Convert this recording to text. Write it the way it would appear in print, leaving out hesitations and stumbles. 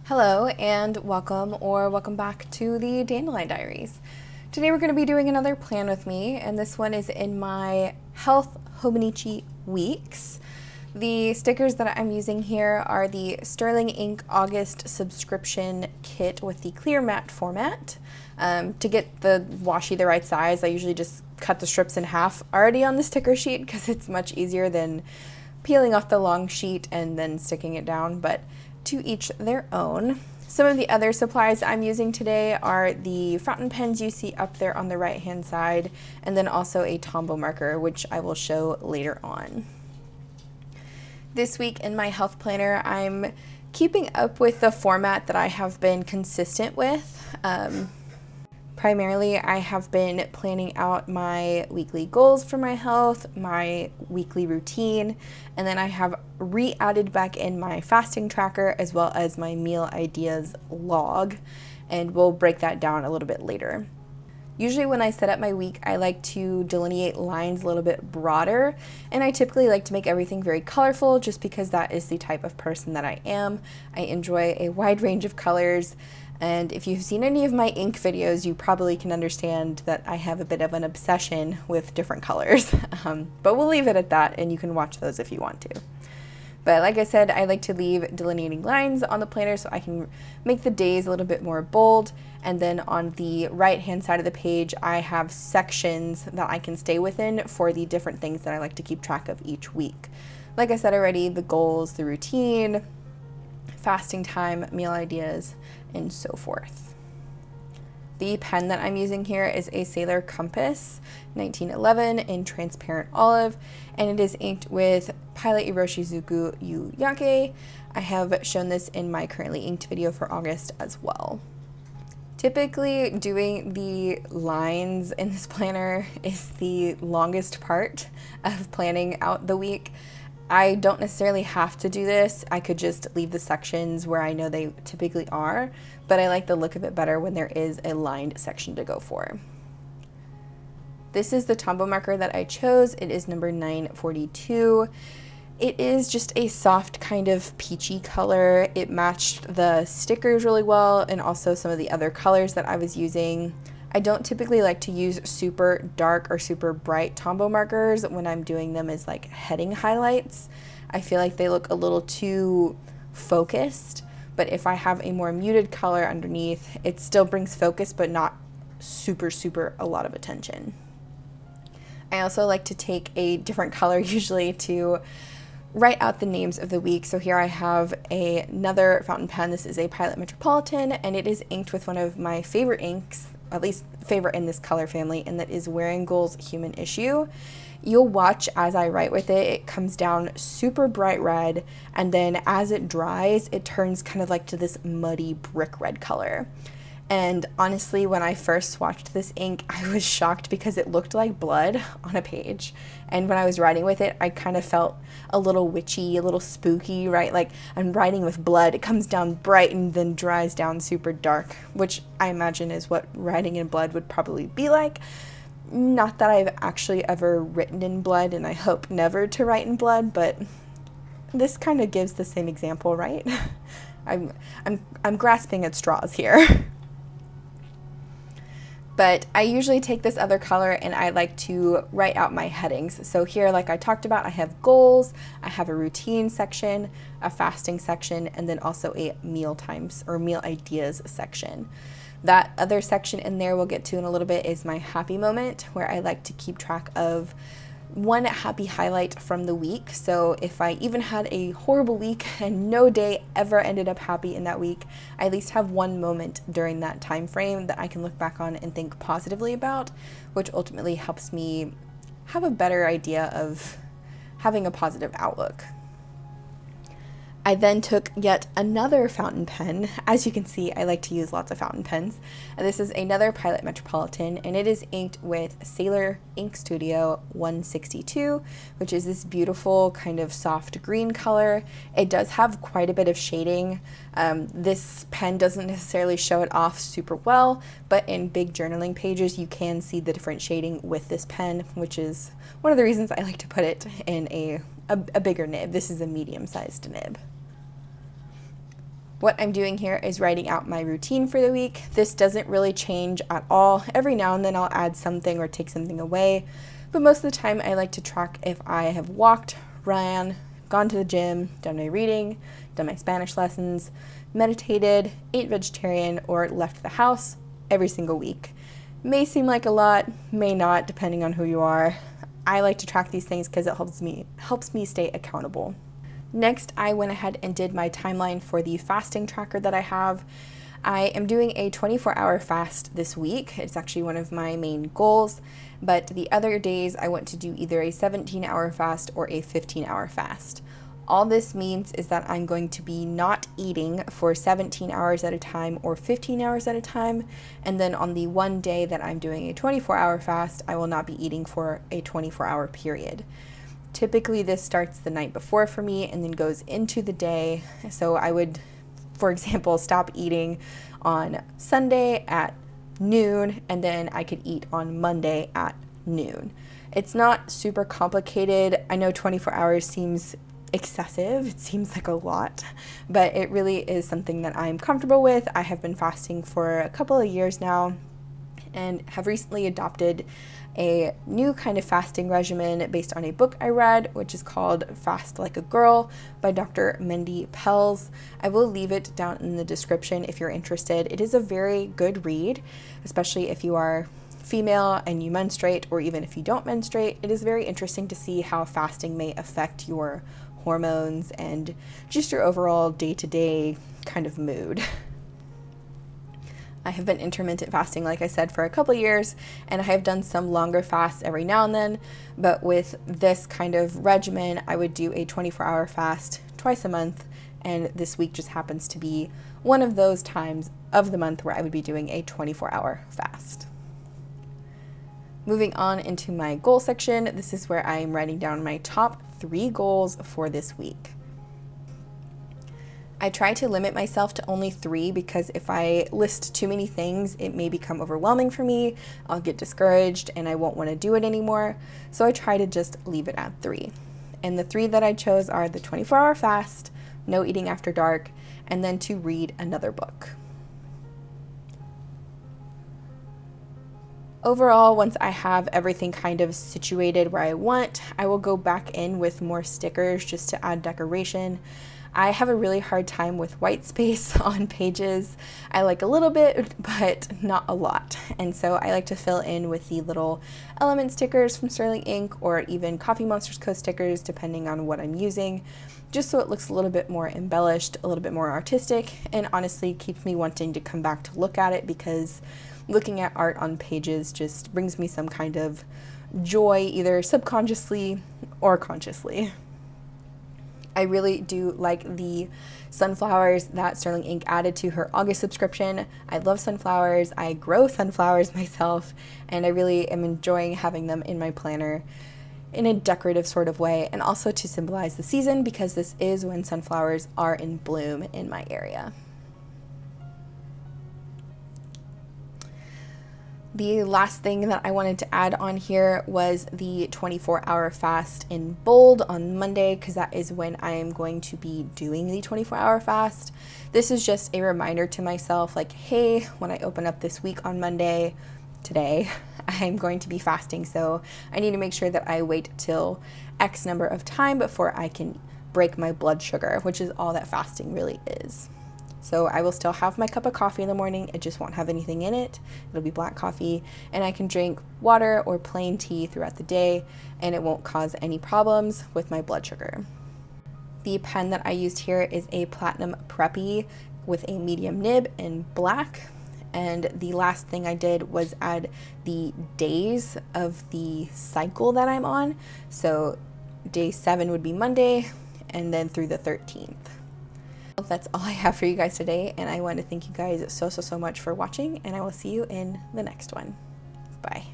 Hello and welcome back to the Dandelion Diaries. Today we're going to be doing another plan with me, and this one is in my Health Hobonichi Weeks. The stickers that I'm using here are the Sterling Ink August subscription kit with the clear matte format. To get the washi the right size, I usually just cut the strips in half already on the sticker sheet because it's much easier than peeling off the long sheet and then sticking it down, but to each their own. Some of the other supplies I'm using today are the fountain pens you see up there on the right hand side, and then also a Tombow marker, which I will show later on. This week in my health planner, I'm keeping up with the format that I have been consistent with. Primarily, I have been planning out my weekly goals for my health, my weekly routine, and then I have re-added back in my fasting tracker as well as my meal ideas log, and we'll break that down a little bit later. Usually when I set up my week, I like to delineate lines a little bit broader, and I typically like to make everything very colorful just because that is the type of person that I am. I enjoy a wide range of colors. And if you've seen any of my ink videos, you probably can understand that I have a bit of an obsession with different colors. But we'll leave it at that, and you can watch those if you want to. But like I said, I like to leave delineating lines on the planner so I can make the days a little bit more bold. And then on the right-hand side of the page, I have sections that I can stay within for the different things that I like to keep track of each week. Like I said already, the goals, the routine, fasting time, meal ideas, and so forth. The pen that I'm using here is a Sailor Compass 1911 in transparent olive, and it is inked with Pilot Iroshizuku Yu-Yake. I have shown this in my currently inked video for August as well. Typically, doing the lines in this planner is the longest part of planning out the week. I don't necessarily have to do this. I could just leave the sections where I know they typically are, but I like the look of it better when there is a lined section to go for. This is the Tombow marker that I chose. It is number 942. It is just a soft kind of peachy color. It matched the stickers really well and also some of the other colors that I was using. I don't typically like to use super dark or super bright Tombow markers when I'm doing them as like heading highlights. I feel like they look a little too focused, but if I have a more muted color underneath, it still brings focus but not super a lot of attention. I also like to take a different color usually to write out the names of the week. So here I have another fountain pen. This is a Pilot Metropolitan, and it is inked with one of my favorite inks, at least favorite in this color family, and that is 𝗿𝗃𝗄𝗄's Human Issue. You'll watch as I write with it, it comes down super bright red, and then as it dries, it turns kind of like to this muddy brick red color. And honestly, when I first swatched this ink, I was shocked because it looked like blood on a page. And when I was writing with it, I kind of felt a little witchy, a little spooky, right? Like I'm writing with blood. It comes down bright and then dries down super dark, which I imagine is what writing in blood would probably be like. Not that I've actually ever written in blood, and I hope never to write in blood, but this kind of gives the same example, right? I'm grasping at straws here. But I usually take this other color and I like to write out my headings. So here, like I talked about, I have goals, I have a routine section, a fasting section, and then also a meal times or meal ideas section. That other section in there we'll get to in a little bit is my happy moment, where I like to keep track of one happy highlight from the week. So if I even had a horrible week and no day ever ended up happy in that week, I at least have one moment during that time frame that I can look back on and think positively about, which ultimately helps me have a better idea of having a positive outlook. I then took yet another fountain pen. As you can see, I like to use lots of fountain pens. And this is another Pilot Metropolitan, and it is inked with Sailor Ink Studio 162, which is this beautiful kind of soft green color. It does have quite a bit of shading. This pen doesn't necessarily show it off super well, but in big journaling pages, you can see the different shading with this pen, which is one of the reasons I like to put it in a bigger nib. This is a medium-sized nib. What I'm doing here is writing out my routine for the week. This doesn't really change at all. Every now and then I'll add something or take something away, but most of the time I like to track if I have walked, ran, gone to the gym, done my reading, done my Spanish lessons, meditated, ate vegetarian, or left the house every single week. May seem like a lot, may not, depending on who you are. I like to track these things because it helps me stay accountable. Next, I went ahead and did my timeline for the fasting tracker that I have. I am doing a 24-hour fast this week. It's actually one of my main goals, but the other days I want to do either a 17-hour fast or a 15-hour fast. All this means is that I'm going to be not eating for 17 hours at a time or 15 hours at a time, and then on the one day that I'm doing a 24-hour fast, I will not be eating for a 24-hour period. Typically this starts the night before for me and then goes into the day. So I would, for example, stop eating on Sunday at noon, and then I could eat on Monday at noon. It's not super complicated. I know 24 hours seems excessive. It seems like a lot, but it really is something that I'm comfortable with. I have been fasting for a couple of years now and have recently adopted a new kind of fasting regimen based on a book I read, which is called Fast Like a Girl by Dr. Mindy Pelz. I will leave it down in the description if you're interested. It is a very good read, especially if you are female and you menstruate, or even if you don't menstruate. It is very interesting to see how fasting may affect your hormones and just your overall day-to-day kind of mood. I have been intermittent fasting, like I said, for a couple years, and I have done some longer fasts every now and then, but with this kind of regimen, I would do a 24-hour fast twice a month, and this week just happens to be one of those times of the month where I would be doing a 24-hour fast. Moving on into my goal section, this is where I am writing down my top 3 goals for this week. I try to limit myself to only 3 because if I list too many things, it may become overwhelming for me. I'll get discouraged and I won't want to do it anymore. So I try to just leave it at 3. And the 3 that I chose are the 24-hour fast, no eating after dark, and then to read another book. Overall, once I have everything kind of situated where I want, I will go back in with more stickers just to add decoration. I have a really hard time with white space on pages. I like a little bit, but not a lot. And so I like to fill in with the little element stickers from Sterling Ink or even Coffee Monsterz Co. stickers, depending on what I'm using, just so it looks a little bit more embellished, a little bit more artistic, and honestly keeps me wanting to come back to look at it because looking at art on pages just brings me some kind of joy, either subconsciously or consciously. I really do like the sunflowers that Sterling Ink added to her August subscription. I love sunflowers. I grow sunflowers myself, and I really am enjoying having them in my planner in a decorative sort of way, and also to symbolize the season because this is when sunflowers are in bloom in my area. The last thing that I wanted to add on here was the 24-hour fast in bold on Monday, because that is when I am going to be doing the 24-hour fast. This is just a reminder to myself, like, hey, when I open up this week on Monday, today, I'm going to be fasting, so I need to make sure that I wait till X number of time before I can break my blood sugar, which is all that fasting really is. So I will still have my cup of coffee in the morning, it just won't have anything in it. It'll be black coffee, and I can drink water or plain tea throughout the day, and it won't cause any problems with my blood sugar. The pen that I used here is a Platinum Preppy with a medium nib in black. And the last thing I did was add the days of the cycle that I'm on. So day 7 would be Monday, and then through the 13th. That's all I have for you guys today, and I want to thank you guys so much for watching, and I will see you in the next one. Bye.